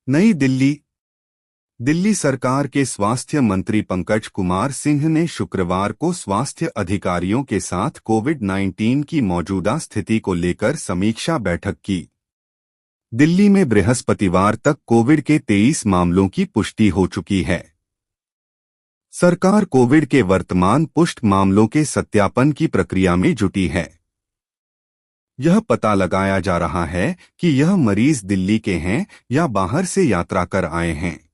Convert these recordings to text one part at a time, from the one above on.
नई दिल्ली। दिल्ली सरकार के स्वास्थ्य मंत्री पंकज कुमार सिंह ने शुक्रवार को स्वास्थ्य अधिकारियों के साथ कोविड-19 की मौजूदा स्थिति को लेकर समीक्षा बैठक की। दिल्ली में बृहस्पतिवार तक कोविड के 23 मामलों की पुष्टि हो चुकी है। सरकार कोविड के वर्तमान पुष्ट मामलों के सत्यापन की प्रक्रिया में जुटी है। यह पता लगाया जा रहा है कि यह मरीज दिल्ली के हैं या बाहर से यात्रा कर आए हैं।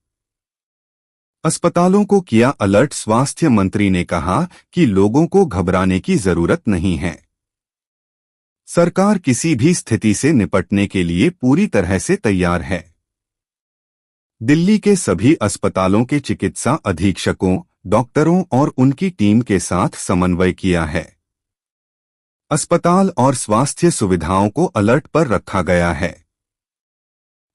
अस्पतालों को किया अलर्ट। स्वास्थ्य मंत्री ने कहा कि लोगों को घबराने की जरूरत नहीं है। सरकार किसी भी स्थिति से निपटने के लिए पूरी तरह से तैयार है। दिल्ली के सभी अस्पतालों के चिकित्सा अधीक्षकों, डॉक्टरों और उनकी टीम के साथ समन्वय किया है। अस्पताल और स्वास्थ्य सुविधाओं को अलर्ट पर रखा गया है।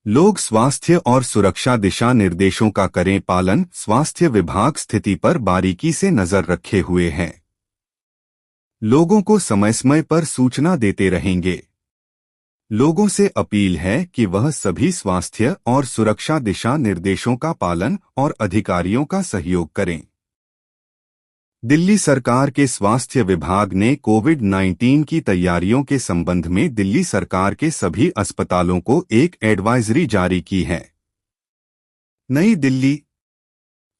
लोग स्वास्थ्य और सुरक्षा दिशा निर्देशों का करें पालन। स्वास्थ्य विभाग स्थिति पर बारीकी से नजर रखे हुए हैं। लोगों को समय समय पर सूचना देते रहेंगे। लोगों से अपील है कि वह सभी स्वास्थ्य और सुरक्षा दिशा निर्देशों का पालन और अधिकारियों का सहयोग करें। दिल्ली सरकार के स्वास्थ्य विभाग ने कोविड-19 की तैयारियों के संबंध में दिल्ली सरकार के सभी अस्पतालों को एक एडवाइजरी जारी की है। नई दिल्ली।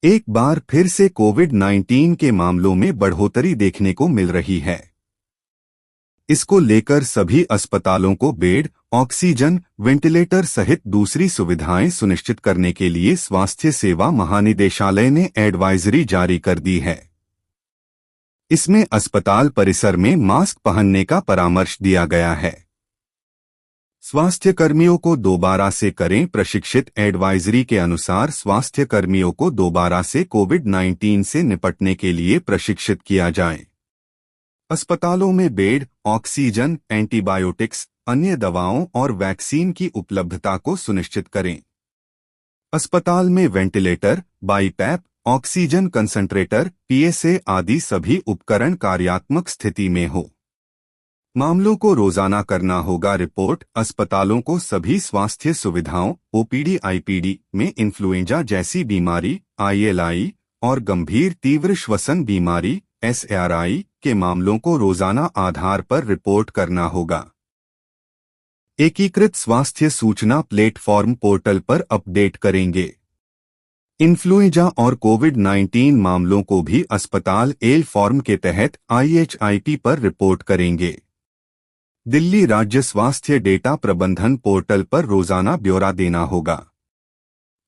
एक बार फिर से कोविड-19 के मामलों में बढ़ोतरी देखने को मिल रही है। इसको लेकर सभी अस्पतालों को बेड, ऑक्सीजन, वेंटिलेटर सहित दूसरी सुविधाएं सुनिश्चित करने के लिए स्वास्थ्य सेवा महानिदेशालय ने एडवाइजरी जारी कर दी है। इसमें अस्पताल परिसर में मास्क पहनने का परामर्श दिया गया है। स्वास्थ्य कर्मियों को दोबारा से करें प्रशिक्षित। एडवाइजरी के अनुसार स्वास्थ्य कर्मियों को दोबारा से कोविड-19 से निपटने के लिए प्रशिक्षित किया जाए। अस्पतालों में बेड, ऑक्सीजन, एंटीबायोटिक्स, अन्य दवाओं और वैक्सीन की उपलब्धता को सुनिश्चित करें। अस्पताल में ventilator, BiPAP, oxygen concentrator, PSA आदि सभी उपकरण कार्यात्मक स्थिति में हो। मामलों को रोजाना करना होगा रिपोर्ट। अस्पतालों को सभी स्वास्थ्य सुविधाओं ओपीडी आईपीडी में इन्फ्लुएंजा जैसी बीमारी, आईएलआई और गंभीर तीव्र श्वसन बीमारी एसआरआई के मामलों को रोजाना आधार पर रिपोर्ट करना होगा। एकीकृत स्वास्थ्य सूचना प्लेटफॉर्म पोर्टल पर अपडेट करेंगे। इन्फ्लुएंजा और कोविड-19 मामलों को भी अस्पताल एल फॉर्म के तहत आईएचआईपी पर रिपोर्ट करेंगे। दिल्ली राज्य स्वास्थ्य डेटा प्रबंधन पोर्टल पर रोजाना ब्यौरा देना होगा।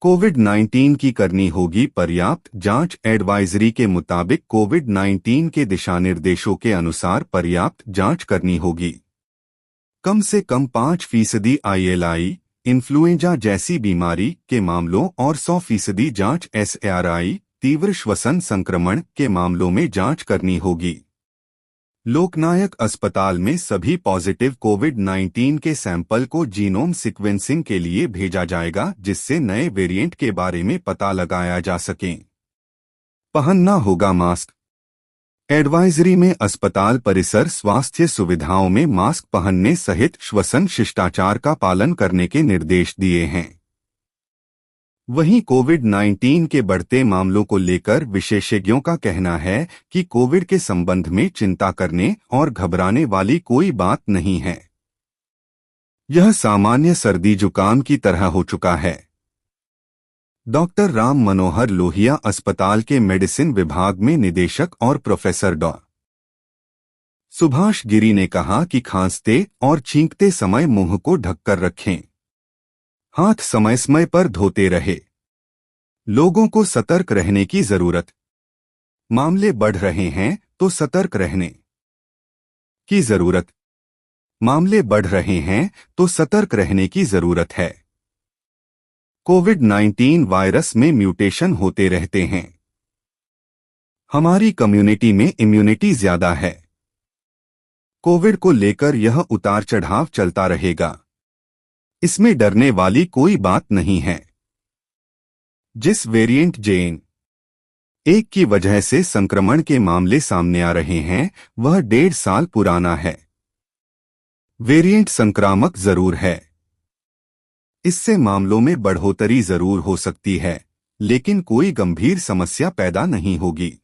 कोविड-19 की करनी होगी पर्याप्त जांच। एडवाइजरी के मुताबिक कोविड-19 के दिशानिर्देशों के अनुसार पर्याप्त जांच करनी होगी। कम से कम 5% आईएलआई, इन्फ्लुएंजा जैसी बीमारी के मामलों और 100% जांच एसआरआई, तीव्र श्वसन संक्रमण के मामलों में जांच करनी होगी। लोकनायक अस्पताल में सभी पॉजिटिव कोविड-19 के सैंपल को जीनोम सीक्वेंसिंग के लिए भेजा जाएगा, जिससे नए वेरिएंट के बारे में पता लगाया जा सके। पहनना होगा मास्क। एडवाइजरी में अस्पताल परिसर स्वास्थ्य सुविधाओं में मास्क पहनने सहित श्वसन शिष्टाचार का पालन करने के निर्देश दिए हैं। वहीं कोविड-19 के बढ़ते मामलों को लेकर विशेषज्ञों का कहना है कि कोविड के संबंध में चिंता करने और घबराने वाली कोई बात नहीं है। यह सामान्य सर्दी जुकाम की तरह हो चुका है। डॉक्टर राम मनोहर लोहिया अस्पताल के मेडिसिन विभाग में निदेशक और प्रोफेसर डॉ. सुभाष गिरी ने कहा कि खांसते और छींकते समय मुंह को ढककर रखें। हाथ समय समय पर धोते रहे। लोगों को सतर्क रहने की जरूरत। मामले बढ़ रहे हैं तो सतर्क रहने की जरूरत। मामले बढ़ रहे हैं तो सतर्क रहने की जरूरत है। कोविड-19 वायरस में म्यूटेशन होते रहते हैं। हमारी कम्युनिटी में इम्यूनिटी ज्यादा है। कोविड को लेकर यह उतार चढ़ाव चलता रहेगा। इसमें डरने वाली कोई बात नहीं है। जिस वेरिएंट JN.1 की वजह से संक्रमण के मामले सामने आ रहे हैं, वह 1.5 साल पुराना है। वेरिएंट संक्रामक जरूर है। इससे मामलों में बढ़ोतरी जरूर हो सकती है, लेकिन कोई गंभीर समस्या पैदा नहीं होगी।